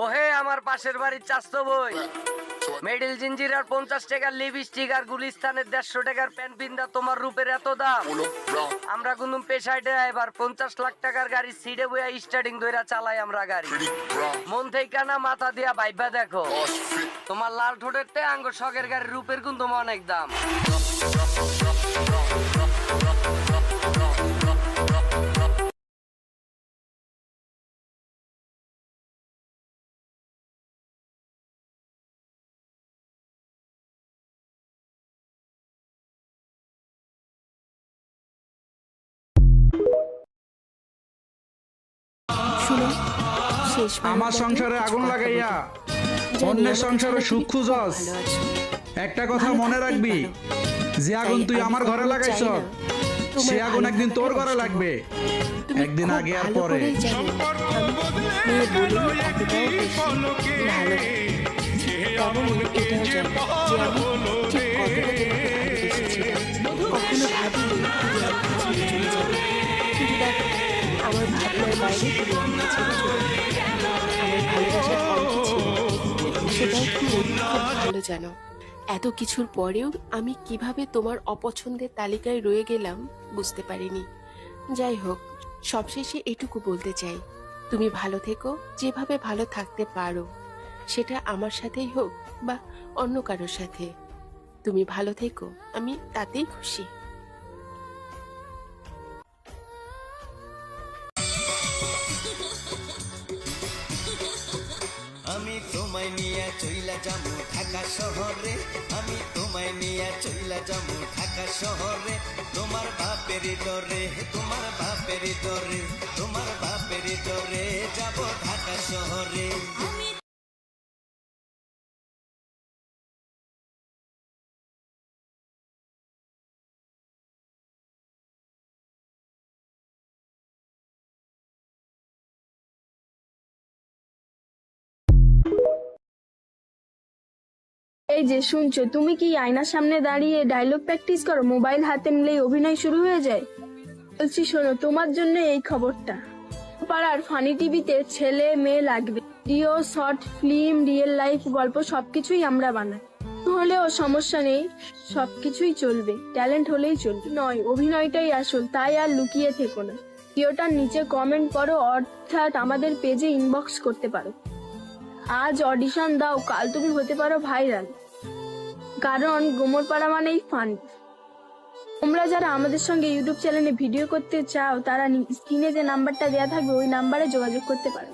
ওহে আমার পাশের বাড়ির চাস্তো বই, মেডেল জিঞ্জির আর 50 টাকার লিপস্টিক আর গুলিস্তানের 150 টাকার প্যান্ট পিন্দা তোমার রূপের এত দাম। আমরা কোন পেশায় ড্রাইভার, 50 লাখ টাকার গাড়ি সিডে বইয়া স্টার্টিং ধইরা চালাই আমরা গাড়ি। মন থেকে না মাথা দিয়া ভাইবা দেখো, তোমার লাল ঠোঁটের তে আঙ্গ শখের গাড়ির রূপের কিন্তু অনেক দাম। আমার সংসারে আগুন লাগাইয়া অন্যের সংসারে সুখ খুঁজস, একটা কথা মনে রাখবি, যে আগুন তুই আমার ঘরে লাগাইছ সে আগুন একদিন তোর ঘরে লাগবে, একদিন আগে আর পরে। আমার ভাবনার বাইরে সেটাও খুব ভালো জানো। এত কিছুর পরেও আমি কিভাবে তোমার অপছন্দের তালিকায় রয়ে গেলাম বুঝতে পারিনি। যাই হোক, সবশেষে এটুকু বলতে চাই, তুমি ভালো থেকো, যেভাবে ভালো থাকতে পারো, সেটা আমার সাথেই হোক বা অন্য কারোর সাথে। তুমি ভালো থেকো, আমি তাতেই খুশি। আমি তোমায় নিয়ে চইলা যামু ঢাকা শহরে, আমি তোমায় নিয়ে চইলা যামু ঢাকা শহরে। তোমার বাপের ডরে, তোমার বাপের ডরে, তোমার বাপের ডরে যাব ঢাকা শহরে। এই যে শুনছো, তুমি কি আয়নার সামনে দাঁড়িয়ে ডায়লগ প্র্যাকটিস করো? মোবাইল হাতে নিলেই অভিনয় শুরু হয়ে যায়। বলছি শোনো, তোমার জন্য এই খবরটা। পাড়ার ফানি টিভিতে ছেলে মেয়ে লাগবে, video, short film, real life গল্প সবকিছুই আমরা বানাই। হলেও সমস্যা নেই, সবকিছুই চলবে, ট্যালেন্ট হলেই চলবে নয়, অভিনয়টাই আসল। তাই আর লুকিয়ে থেকো না, ভিডিওটার নিচে কমেন্ট করো, অর্থাৎ আমাদের পেজে ইনবক্স করতে পারো। আজ অডিশন দাও, কাল তুমি হতে পারো ভাইরাল। কারণ গোমরপাড়া মানেই ফান। তোমরা যারা আমাদের সঙ্গে ইউটিউব চ্যানেলে ভিডিও করতে চাও, তারা স্ক্রিনে যে নাম্বারটা দেওয়া থাকবে ওই নাম্বারে যোগাযোগ করতে পারো।